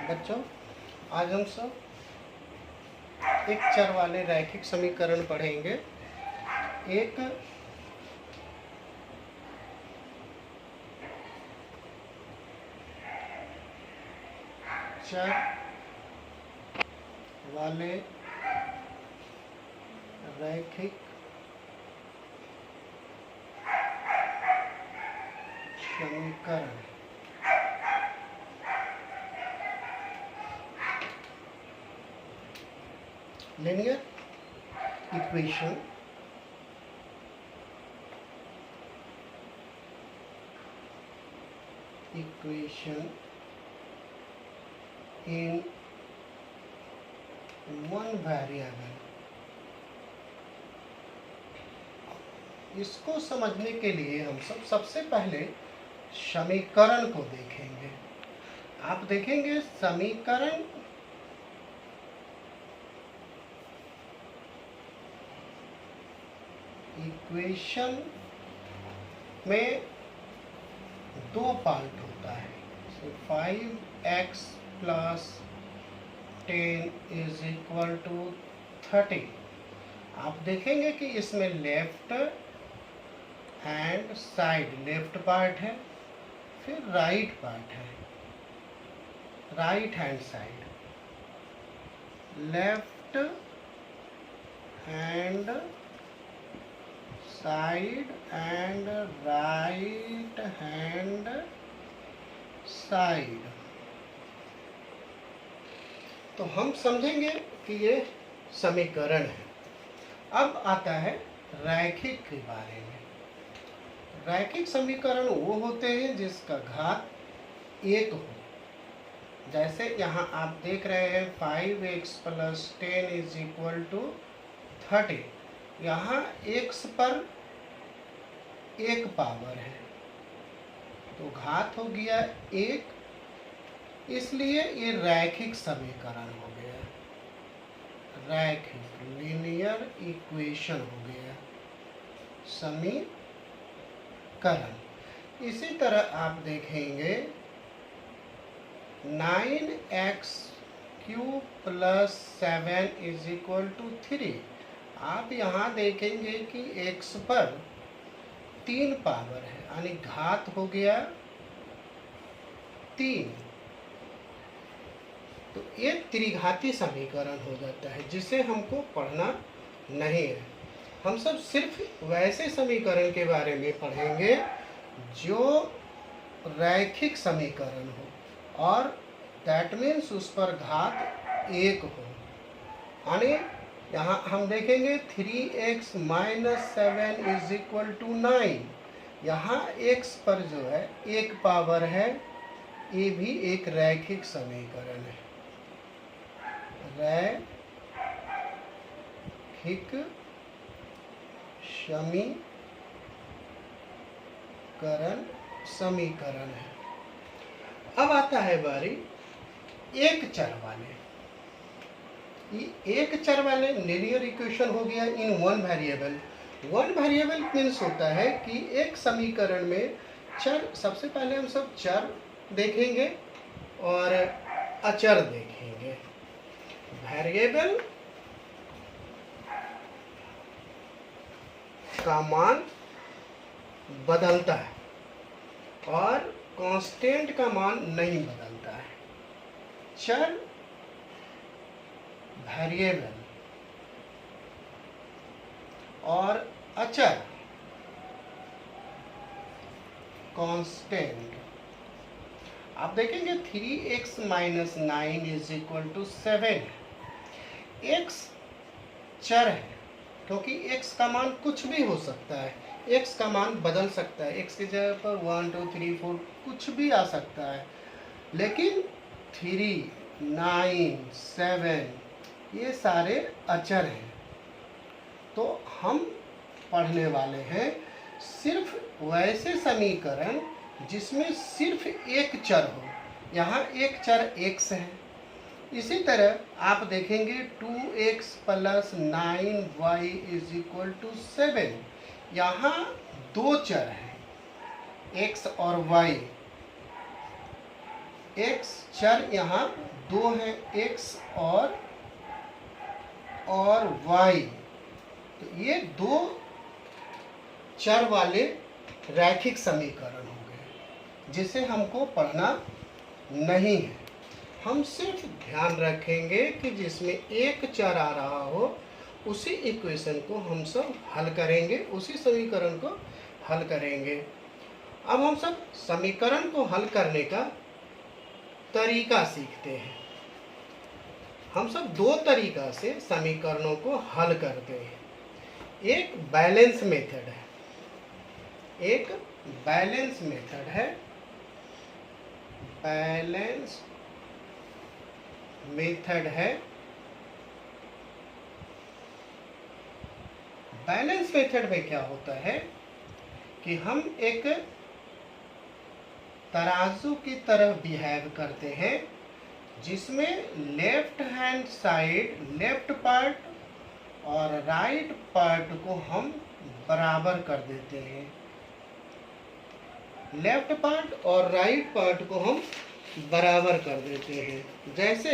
बच्चों, आज हम सब एक चर वाले रैखिक समीकरण पढ़ेंगे। एक चर वाले रैखिक समीकरण linear equation in one variable। इसको समझने के लिए हम सबसे पहले समीकरण को देखेंगे। आप देखेंगे समीकरण इक्वेशन में दो पार्ट होता है। 5x + 10 = 30। आप देखेंगे कि इसमें left hand side left part है, फिर राइट पार्ट है, right hand side left hand side and right hand side. तो हम समझेंगे कि ये समीकरण है। अब आता है रैखिक के बारे में। रैखिक समीकरण वो होते हैं जिसका घात एक हो। जैसे यहाँ आप देख रहे हैं 5x + 10 = 30। यहाँ x पर एक पावर है तो घात हो गया एक, इसलिए ये रैखिक समीकरण हो गया, रैखिक लीनियर इक्वेशन हो गया समीकरण। इसी तरह आप देखेंगे 9x³ + 7 = 3। आप यहाँ देखेंगे कि x पर 3 पावर है, यानी घात हो गया 3। तो ये त्रिघाती समीकरण हो जाता है जिसे हमको पढ़ना नहीं है। हम सब सिर्फ वैसे समीकरण के बारे में पढ़ेंगे जो रैखिक समीकरण हो और दैट मीन्स उस पर घात एक हो। यानी यहाँ हम देखेंगे 3x - 7 = 9। यहाँ x पर जो है एक पावर है, ये भी एक रैखिक समीकरण है, रैखिक समीकरण है। अब आता है बारी एक चर वाले। एक चर वाले लीनियर इक्वेशन हो गया in one variable. One variable means होता है कि एक समीकरण में चर, सबसे पहले हम सब चर देखेंगे और अचर देखेंगे। वेरिएबल का मान बदलता है और कांस्टेंट का मान नहीं बदलता है। चर वेरिएबल और अचर कांस्टेंट। आप देखेंगे 3x - 9 = 7। x चर है क्योंकि x का मान कुछ भी हो सकता है, x का मान बदल सकता है, x की जगह पर 1 2 3 4 कुछ भी आ सकता है। लेकिन 3 9 7 ये सारे अचर हैं। तो हम पढ़ने वाले हैं सिर्फ वैसे समीकरण जिसमें सिर्फ एक चर हो। यहाँ एक चर x है। इसी तरह आप देखेंगे 2x + 9y = 7। यहाँ दो चर हैं x और y। x चर यहाँ दो हैं, x और y। तो ये दो चर वाले रैखिक समीकरण हो गए जिसे हमको पढ़ना नहीं है। हम सिर्फ ध्यान रखेंगे कि जिसमें एक चर आ रहा हो उसी इक्वेशन को हम सब हल करेंगे, उसी समीकरण को हल करेंगे। अब हम सब समीकरण को हल करने का तरीका सीखते हैं। हम सब दो तरीका से समीकरणों को हल करते हैं। एक बैलेंस मेथड है, एक बैलेंस मेथड है, बैलेंस मेथड है। बैलेंस मेथड में क्या होता है कि हम एक तराजू की तरह बिहेव करते हैं जिसमें left hand side, left part और राइट पार्ट को हम बराबर कर देते हैं। लेफ्ट पार्ट और राइट पार्ट को हम बराबर कर देते हैं। जैसे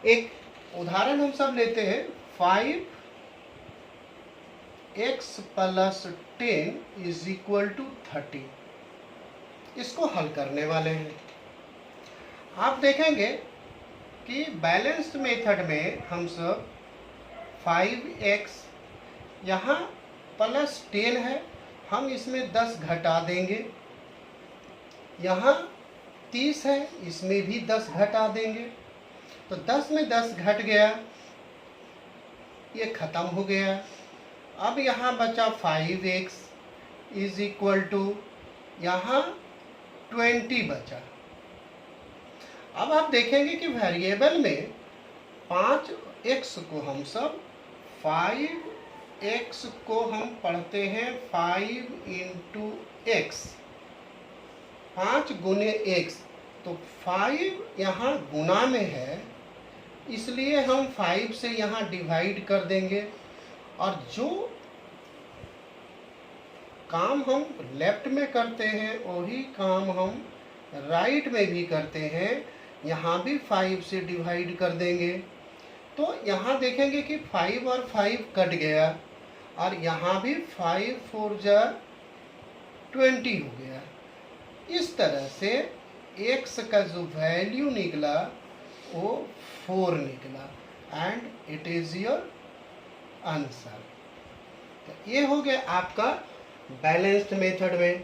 एक उदाहरण हम सब लेते हैं, 5x + 10 = 30। इसको हल करने वाले हैं। आप देखेंगे कि बैलेंस्ड मेथड में हम सब 5x यहाँ +10 है, हम इसमें 10 घटा देंगे। यहाँ 30 है, इसमें भी 10 घटा देंगे। तो 10 में 10 घट गया, ये खत्म हो गया। अब यहाँ बचा 5x = यहाँ 20 बचा। अब आप देखेंगे कि वेरिएबल में 5x को हम सब 5x को हम पढ़ते हैं 5 × x, 5 गुने x। तो 5 यहाँ गुना में है, इसलिए हम 5 से यहाँ डिवाइड कर देंगे। और जो काम हम लेफ्ट में करते हैं वही काम हम राइट में भी करते हैं, यहाँ भी 5 से डिवाइड कर देंगे। तो यहाँ देखेंगे कि 5 और 5 कट गया और यहाँ भी 5 × 4 = 20 हो गया। इस तरह से x का जो वैल्यू निकला वो 4 निकला and it is your answer. तो ये हो गया आपका बैलेंस्ड मेथड में।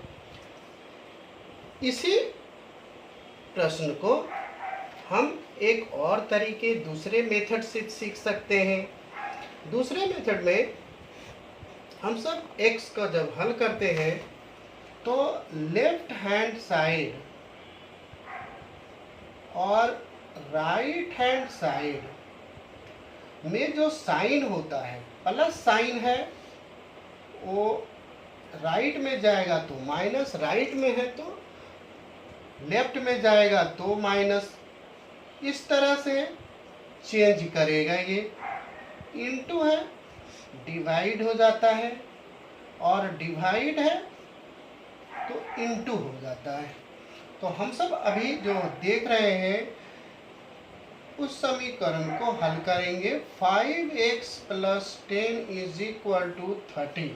इसी प्रश्न को हम एक और तरीके दूसरे मेथड से सीख सकते हैं। दूसरे मेथड में हम सब x का जब हल करते हैं तो लेफ्ट हैंड साइड और राइट हैंड साइड में जो साइन होता है, प्लस साइन है, वो राइट में जाएगा तो माइनस, राइट में है तो लेफ्ट में जाएगा तो माइनस। इस तरह से चेंज करेगा। ये इनटू है, डिवाइड हो जाता है, और डिवाइड है तो इनटू हो जाता है। तो हम सब अभी जो देख रहे हैं उस समीकरण को हल करेंगे। 5x + 10 = 30।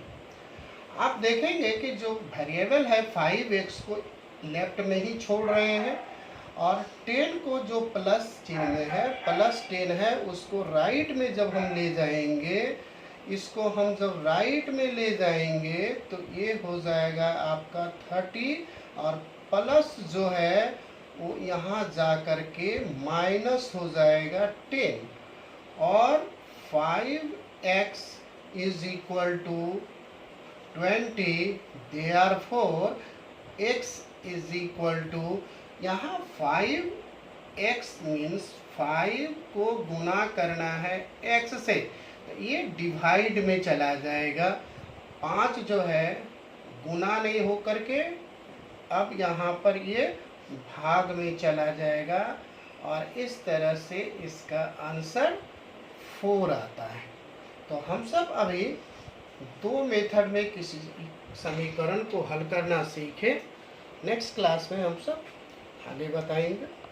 आप देखेंगे कि जो वेरिएबल है 5x को लेफ्ट में ही छोड़ रहे हैं और 10 को जो प्लस चिन्ह में है, +10 है, उसको राइट में जब हम ले जाएंगे, इसको हम जब राइट में ले जाएंगे तो ये हो जाएगा आपका 30 और प्लस जो है वो यहाँ जा कर के माइनस हो जाएगा 10 और 5x = 20। therefore x = यहाँ 5x मीन्स 5 को गुना करना है x से, तो ये डिवाइड में चला जाएगा। 5 जो है गुना नहीं हो करके अब यहाँ पर ये भाग में चला जाएगा और इस तरह से इसका आंसर 4 आता है। तो हम सब अभी दो मेथड में किसी समीकरण को हल करना सीखे। नेक्स्ट क्लास में हम सब आगे बताएंगे।